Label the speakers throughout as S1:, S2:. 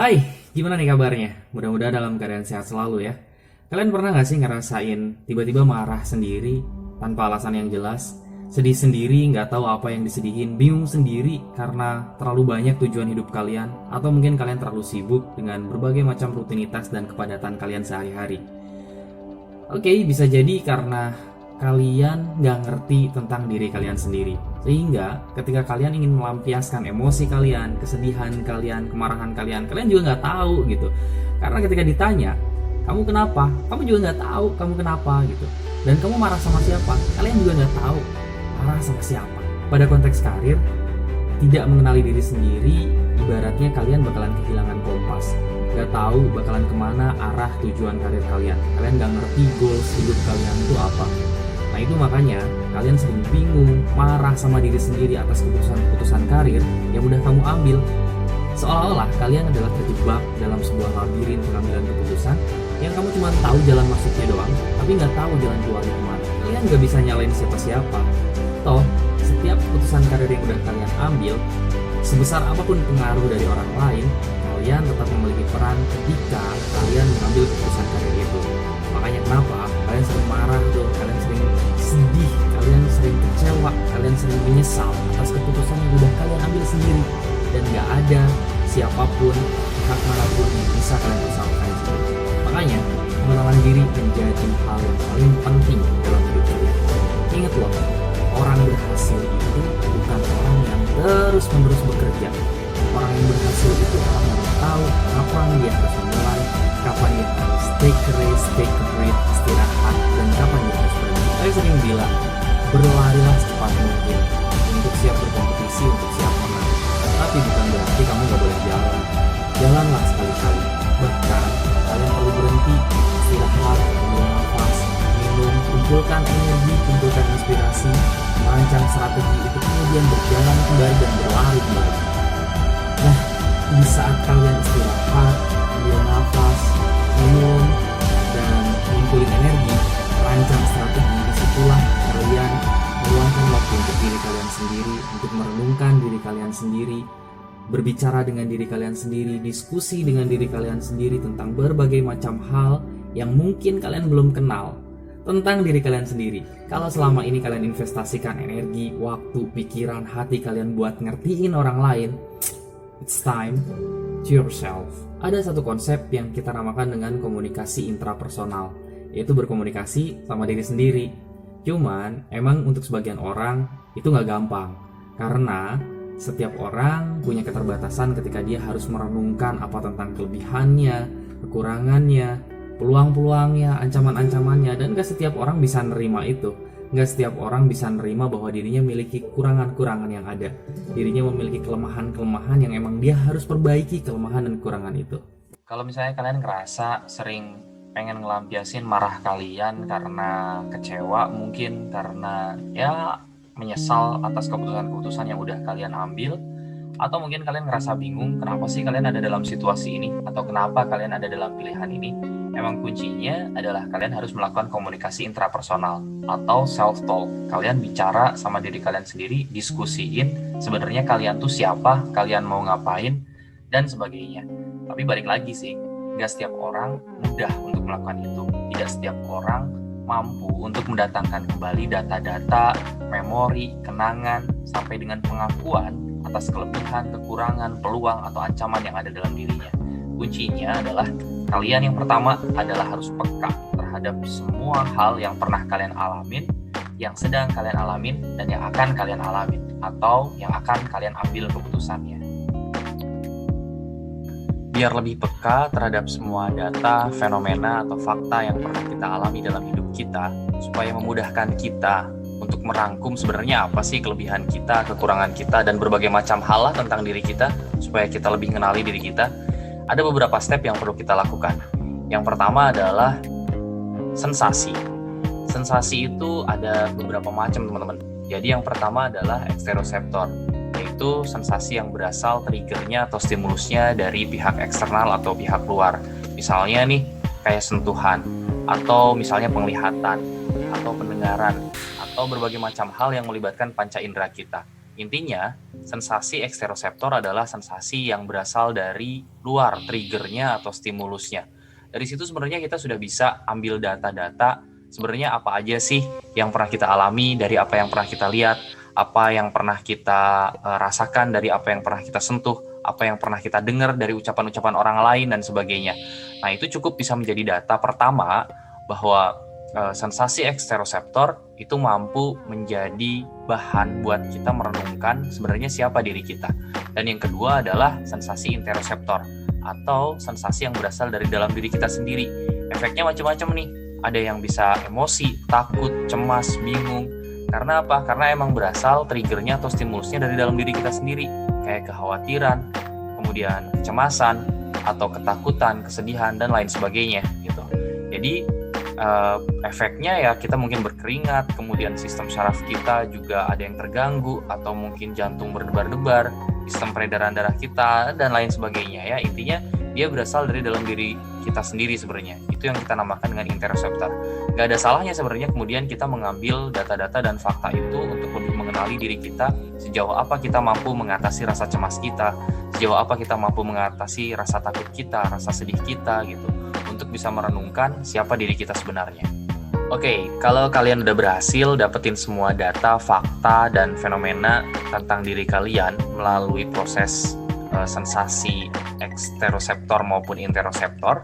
S1: Hai, gimana nih kabarnya? Mudah-mudahan dalam keadaan sehat selalu ya. Kalian pernah gak sih ngerasain tiba-tiba marah sendiri tanpa alasan yang jelas? Sedih sendiri, gak tahu apa yang disedihin, bingung sendiri karena terlalu banyak tujuan hidup kalian, atau mungkin kalian terlalu sibuk dengan berbagai macam rutinitas dan kepadatan kalian sehari-hari. Oke, bisa jadi karena kalian nggak ngerti tentang diri kalian sendiri. Sehingga ketika kalian ingin melampiaskan emosi kalian, kesedihan kalian, kemarahan kalian, kalian juga nggak tahu gitu. Karena ketika ditanya, kamu kenapa? Kamu juga nggak tahu kamu kenapa gitu. Dan kamu marah sama siapa? Kalian juga nggak tahu marah sama siapa. Pada konteks karir, tidak mengenali diri sendiri, ibaratnya kalian bakalan kehilangan kompas. Gak tahu bakalan kemana arah tujuan karir kalian. Kalian gak ngerti goals hidup kalian itu apa. Nah itu makanya kalian sering bingung, marah sama diri sendiri atas keputusan-keputusan karir yang udah kamu ambil. Seolah-olah kalian adalah terjebak dalam sebuah labirin pengambilan keputusan yang kamu cuma tahu jalan masuknya doang, tapi nggak tahu jalan keluarnya kemana. Kalian nggak bisa nyalain siapa-siapa. Toh, setiap keputusan karir yang udah kalian ambil, sebesar apapun pengaruh dari orang lain, kalian tetap memiliki peran ketika kalian mengambil keputusan karir itu. Makanya kenapa kalian sering marah tuh, kalian sering sedih, kalian sering kecewa, kalian sering menyesal atas keputusan yang udah kalian ambil sendiri. Dan gak ada siapapun, pihak manapun yang bisa kalian usahakan itu. Makanya, pengenalan diri menjadi hal yang paling penting dalam hidup kalian. Ingat loh, orang berhasil itu bukan orang yang terus-menerus bekerja. Orang yang berhasil itu orang yang tahu kapan dia harus memulai, kapan dia harus take a rest, take a break, istirahat, dan kapan dia harus berhenti. Saya sering bilang, berlarilah secepat mungkin untuk siap berkompetisi, untuk siap menang. Tapi bukan berarti kamu gak boleh jalan. Jalanlah sekali-kali. Bahkan kalian perlu berhenti, istirahat, ambil nafas, minum, kumpulkan energi, kumpulkan inspirasi, merancang strategi itu, kemudian berjalan kembali dan berlari kembali. Nah, di saat kalian istirahat, ambil nafas, minum, dan ngumpulin energi, rancang strategi, disitulah kalian meluangkan waktu untuk diri kalian sendiri, untuk merenungkan diri kalian sendiri, berbicara dengan diri kalian sendiri, diskusi dengan diri kalian sendiri tentang berbagai macam hal yang mungkin kalian belum kenal tentang diri kalian sendiri. Kalau selama ini kalian investasikan energi, waktu, pikiran, hati kalian buat ngertiin orang lain, it's time to yourself. Ada satu konsep yang kita namakan dengan komunikasi intrapersonal, yaitu berkomunikasi sama diri sendiri. Cuman, emang untuk sebagian orang itu nggak gampang. Karena setiap orang punya keterbatasan ketika dia harus merenungkan apa tentang kelebihannya, kekurangannya, peluang-peluangnya, ancaman-ancamannya. Dan gak setiap orang bisa nerima itu. Gak setiap orang bisa nerima bahwa dirinya memiliki kekurangan-kekurangan yang ada. Dirinya memiliki kelemahan-kelemahan yang emang dia harus perbaiki kelemahan dan kekurangan itu. Kalau misalnya kalian ngerasa sering pengen ngelampiasin marah kalian karena kecewa, mungkin karena ya menyesal atas keputusan-keputusan yang udah kalian ambil, atau mungkin kalian ngerasa bingung kenapa sih kalian ada dalam situasi ini, atau kenapa kalian ada dalam pilihan ini. Emang kuncinya adalah kalian harus melakukan komunikasi intrapersonal atau self-talk. Kalian bicara sama diri kalian sendiri, diskusiin sebenarnya kalian tuh siapa, kalian mau ngapain, dan sebagainya. Tapi balik lagi sih, gak setiap orang mudah untuk melakukan itu. Tidak setiap orang mampu untuk mendatangkan kembali data-data, memori, kenangan, sampai dengan pengakuan atas kelebihan, kekurangan, peluang, atau ancaman yang ada dalam dirinya. Kuncinya adalah kalian yang pertama adalah harus peka terhadap semua hal yang pernah kalian alamin, yang sedang kalian alamin, dan yang akan kalian alamin, atau yang akan kalian ambil keputusannya. Biar lebih peka terhadap semua data, fenomena, atau fakta yang pernah kita alami dalam hidup kita, supaya memudahkan kita untuk merangkum sebenarnya apa sih kelebihan kita, kekurangan kita, dan berbagai macam hal lah tentang diri kita, supaya kita lebih mengenali diri kita. Ada beberapa step yang perlu kita lakukan. Yang pertama adalah sensasi. Sensasi itu ada beberapa macam, teman-teman. Jadi yang pertama adalah eksteroseptor, yaitu sensasi yang berasal triggernya atau stimulusnya dari pihak eksternal atau pihak luar. Misalnya nih, kayak sentuhan, atau misalnya penglihatan, atau pendengaran, atau berbagai macam hal yang melibatkan panca indera kita.
S2: Intinya, sensasi eksteroseptor adalah sensasi yang berasal dari luar, triggernya atau stimulusnya. Dari situ sebenarnya kita sudah bisa ambil data-data sebenarnya apa aja sih yang pernah kita alami dari apa yang pernah kita lihat, apa yang pernah kita rasakan dari apa yang pernah kita sentuh, apa yang pernah kita dengar dari ucapan-ucapan orang lain dan sebagainya. Nah, itu cukup bisa menjadi data pertama bahwa sensasi eksteroseptor itu mampu menjadi bahan buat kita merenungkan sebenarnya siapa diri kita. Dan yang kedua adalah sensasi interoseptor atau sensasi yang berasal dari dalam diri kita sendiri. Efeknya macam-macam nih. Ada yang bisa emosi, takut, cemas, bingung. Karena apa? Karena emang berasal triggernya atau stimulusnya dari dalam diri kita sendiri. Kayak kekhawatiran, kemudian kecemasan, atau ketakutan, kesedihan, dan lain sebagainya gitu. Jadi efeknya ya kita mungkin berkeringat, kemudian sistem saraf kita juga ada yang terganggu, atau mungkin jantung berdebar-debar, sistem peredaran darah kita, dan lain sebagainya ya. Intinya dia berasal dari dalam diri kita sendiri sebenarnya. Itu yang kita namakan dengan interoseptor. Gak ada salahnya sebenarnya kemudian kita mengambil data-data dan fakta itu untuk lebih mengenali diri kita, sejauh apa kita mampu mengatasi rasa cemas kita, sejauh apa kita mampu mengatasi rasa takut kita, rasa sedih kita gitu, untuk bisa merenungkan siapa diri kita sebenarnya. Oke, kalau kalian udah berhasil dapetin semua data, fakta, dan fenomena tentang diri kalian melalui proses sensasi eksteroseptor maupun interoseptor,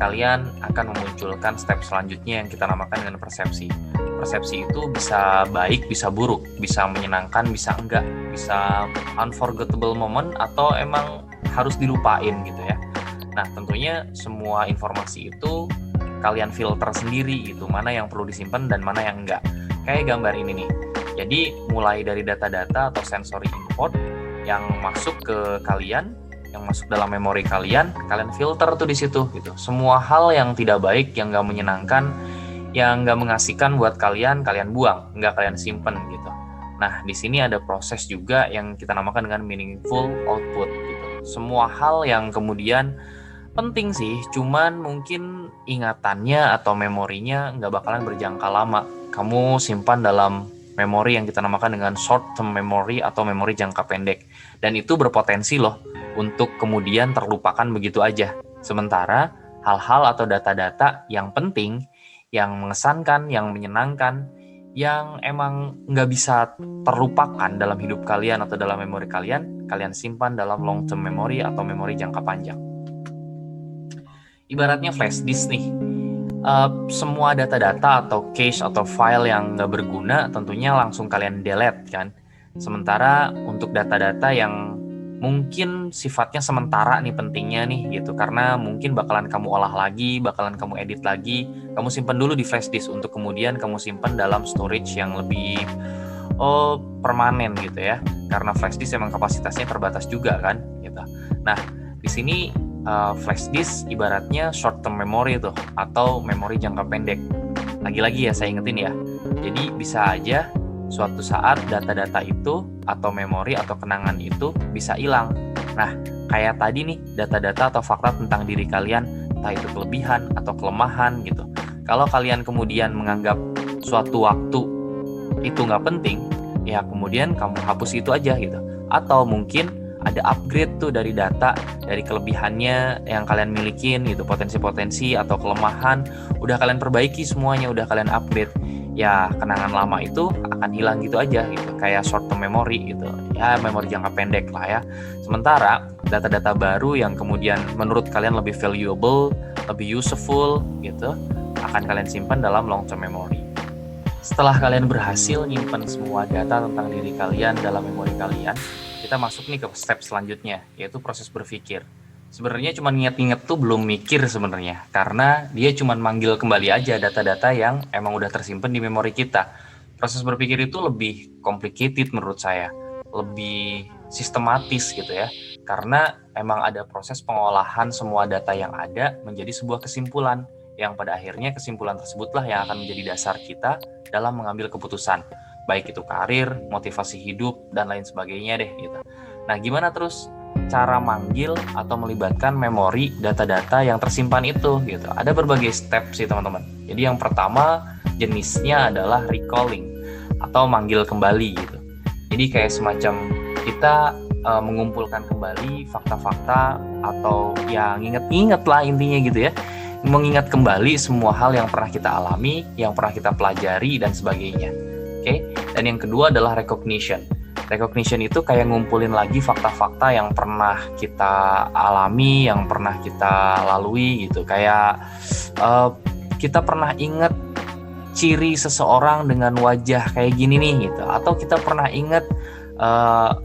S2: kalian akan memunculkan step selanjutnya yang kita namakan dengan persepsi. Persepsi itu bisa baik, bisa buruk, bisa menyenangkan, bisa enggak, bisa unforgettable moment, atau emang harus dilupain gitu ya. Nah, tentunya semua informasi itu kalian filter sendiri gitu, mana yang perlu disimpan dan mana yang enggak. Kayak gambar ini nih. Jadi, mulai dari data-data atau sensory input yang masuk ke kalian, yang masuk dalam memori kalian filter tuh di situ gitu. Semua hal yang tidak baik, yang enggak menyenangkan, yang enggak mengasihkan buat kalian buang, enggak kalian simpen gitu. Nah, di sini ada proses juga yang kita namakan dengan meaningful output gitu. Semua hal yang kemudian penting sih, cuman mungkin ingatannya atau memorinya nggak bakalan berjangka lama. Kamu simpan dalam memori yang kita namakan dengan short term memory atau memori jangka pendek. Dan itu berpotensi loh untuk kemudian terlupakan begitu aja. Sementara hal-hal atau data-data yang penting, yang mengesankan, yang menyenangkan, yang emang nggak bisa terlupakan dalam hidup kalian atau dalam memori kalian simpan dalam long term memory atau memori jangka panjang. Ibaratnya flash disk nih, semua data-data atau cache atau file yang nggak berguna tentunya langsung kalian delete kan. Sementara untuk data-data yang mungkin sifatnya sementara nih pentingnya nih gitu, karena mungkin bakalan kamu olah lagi, bakalan kamu edit lagi, kamu simpan dulu di flash disk untuk kemudian kamu simpan dalam storage yang lebih permanen gitu ya, karena flash disk emang kapasitasnya terbatas juga kan gitu. Nah, di sini flash disk ibaratnya short term memory tuh, atau memori jangka pendek. Lagi-lagi ya saya ingetin ya, jadi bisa aja suatu saat data-data itu atau memori atau kenangan itu bisa hilang. Nah, kayak tadi nih, data-data atau fakta tentang diri kalian, entah itu kelebihan atau kelemahan gitu. Kalau kalian kemudian menganggap suatu waktu itu nggak penting, ya kemudian kamu hapus itu aja gitu. Atau mungkin ada upgrade tuh dari data, dari kelebihannya yang kalian milikin gitu, potensi-potensi atau kelemahan, udah kalian perbaiki semuanya, udah kalian upgrade. Ya kenangan lama itu akan hilang gitu aja gitu, kayak short term memory gitu ya, memori jangka pendek lah ya. Sementara data-data baru yang kemudian menurut kalian lebih valuable, lebih useful gitu, akan kalian simpan dalam long term memory. Setelah kalian berhasil nyimpan semua data tentang diri kalian dalam memori kalian, kita masuk nih ke step selanjutnya, yaitu proses berpikir. Sebenarnya cuma nginget-nginget tuh belum mikir sebenarnya, karena dia cuma manggil kembali aja data-data yang emang udah tersimpan di memori kita. Proses berpikir itu lebih complicated menurut saya, lebih sistematis gitu ya, karena emang ada proses pengolahan semua data yang ada menjadi sebuah kesimpulan, yang pada akhirnya kesimpulan tersebutlah yang akan menjadi dasar kita dalam mengambil keputusan, baik itu karir, motivasi hidup, dan lain sebagainya deh gitu. Nah, gimana terus cara manggil atau melibatkan memori data-data yang tersimpan itu gitu? Ada berbagai step sih teman-teman. Jadi yang pertama jenisnya adalah recalling atau manggil kembali gitu. Jadi kayak semacam kita mengumpulkan kembali fakta-fakta atau ya nginget-nginget lah intinya gitu ya. Mengingat kembali semua hal yang pernah kita alami, yang pernah kita pelajari dan sebagainya. Oke. Dan yang kedua adalah recognition. Recognition itu kayak ngumpulin lagi fakta-fakta yang pernah kita alami, yang pernah kita lalui gitu. Kayak kita pernah inget ciri seseorang dengan wajah kayak gini nih gitu, atau kita pernah inget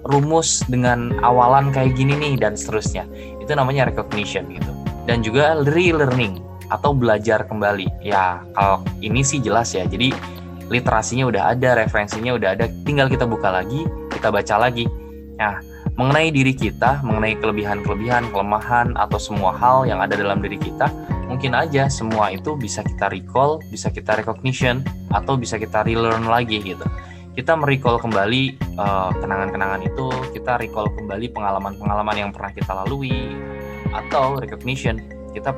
S2: rumus dengan awalan kayak gini nih dan seterusnya. Itu namanya recognition gitu. Dan juga relearning atau belajar kembali. Ya, kalau ini sih jelas ya. Jadi literasinya udah ada, referensinya udah ada, tinggal kita buka lagi, kita baca lagi. Nah, mengenai diri kita, mengenai kelebihan-kelebihan, kelemahan atau semua hal yang ada dalam diri kita, mungkin aja semua itu bisa kita recall, bisa kita recognition, atau bisa kita relearn lagi gitu. Kita merecall kembali kenangan-kenangan itu, kita recall kembali pengalaman-pengalaman yang pernah kita lalui, atau recognition, kita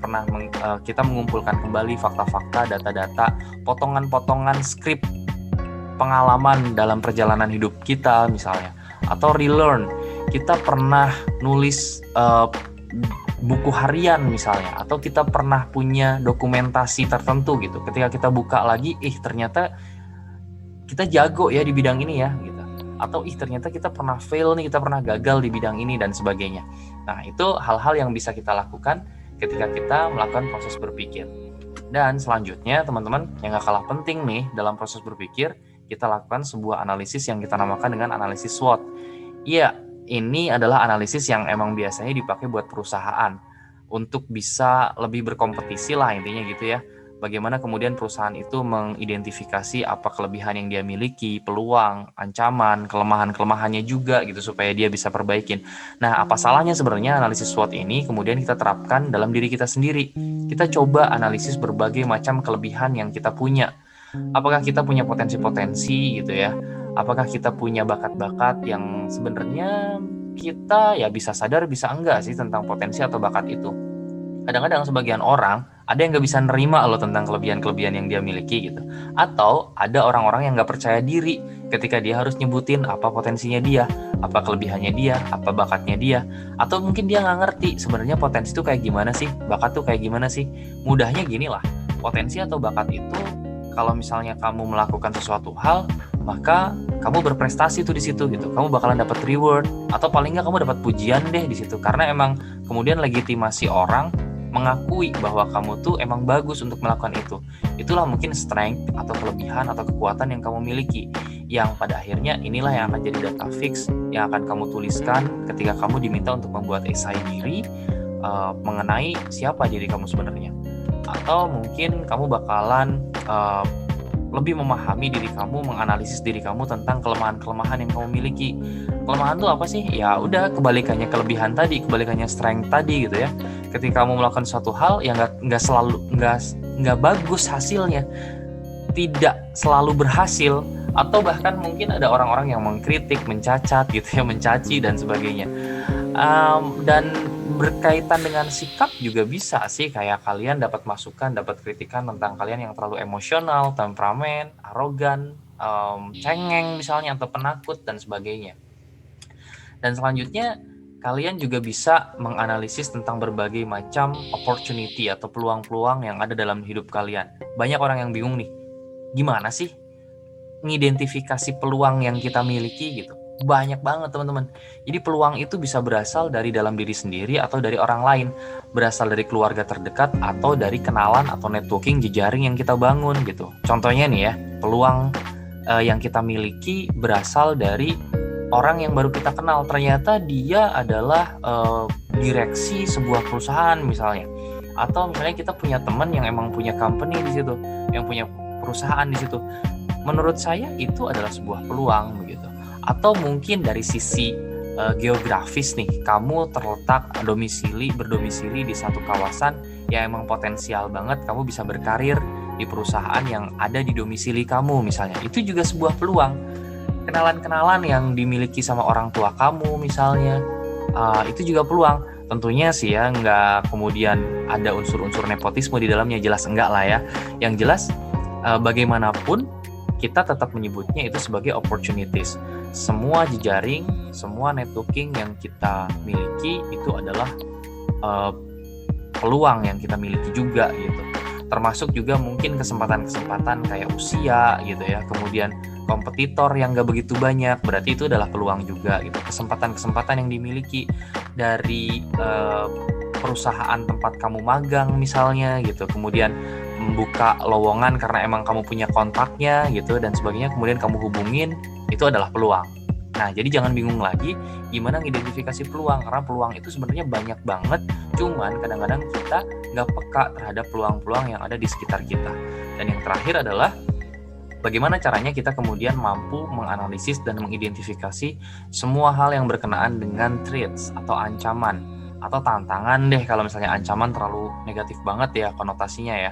S2: mengumpulkan kembali fakta-fakta, data-data, potongan-potongan skrip pengalaman dalam perjalanan hidup kita misalnya. Atau relearn, kita pernah nulis buku harian misalnya, atau kita pernah punya dokumentasi tertentu gitu. Ketika kita buka lagi, ternyata kita jago ya di bidang ini ya gitu. Atau ternyata kita pernah fail nih, kita pernah gagal di bidang ini dan sebagainya. Nah, itu hal-hal yang bisa kita lakukan ketika kita melakukan proses berpikir. Dan selanjutnya teman-teman, yang gak kalah penting nih dalam proses berpikir, kita lakukan sebuah analisis yang kita namakan dengan analisis SWOT. Iya, ini adalah analisis yang emang biasanya dipakai buat perusahaan untuk bisa lebih berkompetisi lah intinya gitu ya. Bagaimana kemudian perusahaan itu mengidentifikasi apa kelebihan yang dia miliki, peluang, ancaman, kelemahan-kelemahannya juga gitu supaya dia bisa perbaikin. Nah, apa salahnya sebenarnya analisis SWOT ini kemudian kita terapkan dalam diri kita sendiri. Kita coba analisis berbagai macam kelebihan yang kita punya. Apakah kita punya potensi-potensi gitu ya? Apakah kita punya bakat-bakat yang sebenarnya kita ya bisa sadar bisa enggak sih tentang potensi atau bakat itu. Kadang-kadang sebagian orang ada yang nggak bisa nerima loh tentang kelebihan-kelebihan yang dia miliki gitu. Atau ada orang-orang yang nggak percaya diri ketika dia harus nyebutin apa potensinya dia, apa kelebihannya dia, apa bakatnya dia. Atau mungkin dia nggak ngerti sebenarnya potensi itu kayak gimana sih, bakat tuh kayak gimana sih. Mudahnya gini lah, potensi atau bakat itu kalau misalnya kamu melakukan sesuatu hal, maka kamu berprestasi tuh di situ gitu. Kamu bakalan dapat reward atau paling nggak kamu dapat pujian deh di situ. Karena emang kemudian legitimasi orang mengakui bahwa kamu tuh emang bagus untuk melakukan itu. Itulah mungkin strength atau kelebihan atau kekuatan yang kamu miliki, yang pada akhirnya inilah yang akan jadi data fix yang akan kamu tuliskan ketika kamu diminta untuk membuat esai diri mengenai siapa diri kamu sebenarnya. Atau mungkin kamu bakalan lebih memahami diri kamu, menganalisis diri kamu tentang kelemahan-kelemahan yang kamu miliki. Kelemahan tuh apa sih? Ya udah kebalikannya kelebihan tadi, kebalikannya strength tadi gitu ya. Ketika kamu melakukan suatu hal yang nggak bagus hasilnya, tidak selalu berhasil, atau bahkan mungkin ada orang-orang yang mengkritik, mencacat gitu ya, mencaci dan sebagainya. Dan berkaitan dengan sikap juga bisa sih, kayak kalian dapat masukan, dapat kritikan tentang kalian yang terlalu emosional, temperamen, arogan, cengeng misalnya, atau penakut dan sebagainya. Dan selanjutnya kalian juga bisa menganalisis tentang berbagai macam opportunity atau peluang-peluang yang ada dalam hidup kalian. Banyak orang yang bingung nih, gimana sih ngidentifikasi peluang yang kita miliki gitu. Banyak banget teman-teman. Jadi peluang itu bisa berasal dari dalam diri sendiri atau dari orang lain, berasal dari keluarga terdekat atau dari kenalan atau networking jejaring yang kita bangun gitu. Contohnya nih ya, peluang yang kita miliki berasal dari orang yang baru kita kenal. Ternyata dia adalah direksi sebuah perusahaan misalnya, atau misalnya kita punya teman yang emang punya company di situ, yang punya perusahaan di situ. Menurut saya itu adalah sebuah peluang begitu. Atau mungkin dari sisi geografis nih, kamu terletak berdomisili di satu kawasan yang emang potensial banget kamu bisa berkarir di perusahaan yang ada di domisili kamu misalnya. Itu juga sebuah peluang. Kenalan-kenalan yang dimiliki sama orang tua kamu misalnya, itu juga peluang. Tentunya sih ya, nggak kemudian ada unsur-unsur nepotisme di dalamnya, jelas enggak lah ya. Yang jelas bagaimanapun kita tetap menyebutnya itu sebagai opportunities. semua jejaring, semua networking yang kita miliki itu adalah uh, peluang yang kita miliki juga gitu. Termasuk juga mungkin kesempatan-kesempatan kayak usia gitu ya, kemudian kompetitor yang gak begitu banyak, berarti itu adalah peluang juga gitu. Kesempatan-kesempatan yang dimiliki dari perusahaan tempat kamu magang misalnya gitu, kemudian membuka lowongan karena emang kamu punya kontaknya gitu dan sebagainya, kemudian kamu hubungin, itu adalah peluang. Nah, jadi jangan bingung lagi gimana ngidentifikasi peluang, karena peluang itu sebenarnya banyak banget, cuman kadang-kadang kita nggak peka terhadap peluang-peluang yang ada di sekitar kita. Dan yang terakhir adalah bagaimana caranya kita kemudian mampu menganalisis dan mengidentifikasi semua hal yang berkenaan dengan threats atau ancaman atau tantangan deh, kalau misalnya ancaman terlalu negatif banget ya konotasinya ya.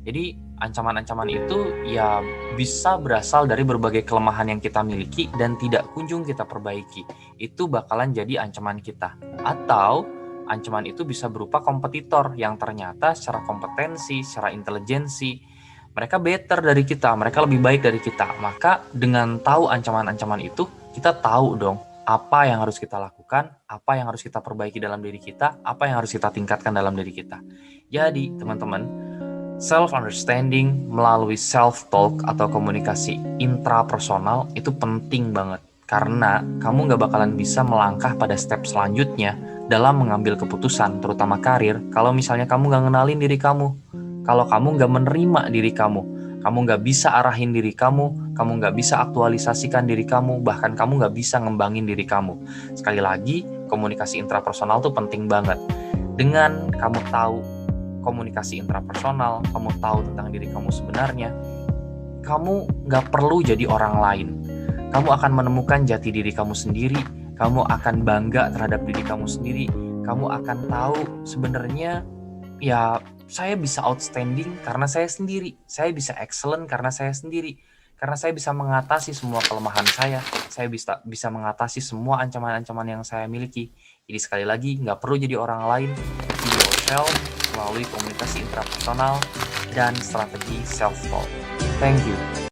S2: Jadi ancaman-ancaman itu ya bisa berasal dari berbagai kelemahan yang kita miliki dan tidak kunjung kita perbaiki. Itu bakalan jadi ancaman kita. Atau ancaman itu bisa berupa kompetitor yang ternyata secara kompetensi, secara intelijensi, mereka better dari kita, mereka lebih baik dari kita. Maka dengan tahu ancaman-ancaman itu, kita tahu dong apa yang harus kita lakukan, apa yang harus kita perbaiki dalam diri kita, apa yang harus kita tingkatkan dalam diri kita. Jadi teman-teman, self-understanding melalui self-talk atau komunikasi intrapersonal itu penting banget. Karena kamu gak bakalan bisa melangkah pada step selanjutnya dalam mengambil keputusan, terutama karir, kalau misalnya kamu gak ngenalin diri kamu. Kalau kamu gak menerima diri kamu gak bisa arahin diri kamu gak bisa aktualisasikan diri kamu, bahkan kamu gak bisa ngembangin diri kamu. Sekali lagi, komunikasi intrapersonal tuh penting banget. Dengan kamu tahu komunikasi intrapersonal, kamu tahu tentang diri kamu sebenarnya, kamu gak perlu jadi orang lain. Kamu akan menemukan jati diri kamu sendiri, kamu akan bangga terhadap diri kamu sendiri, kamu akan tahu sebenarnya ya saya bisa outstanding karena saya sendiri, saya bisa excellent karena saya sendiri, karena saya bisa mengatasi semua kelemahan saya bisa mengatasi semua ancaman-ancaman yang saya miliki. Jadi sekali lagi, nggak perlu jadi orang lain, be yourself melalui komunikasi intrapersonal dan strategi self-talk. Thank you.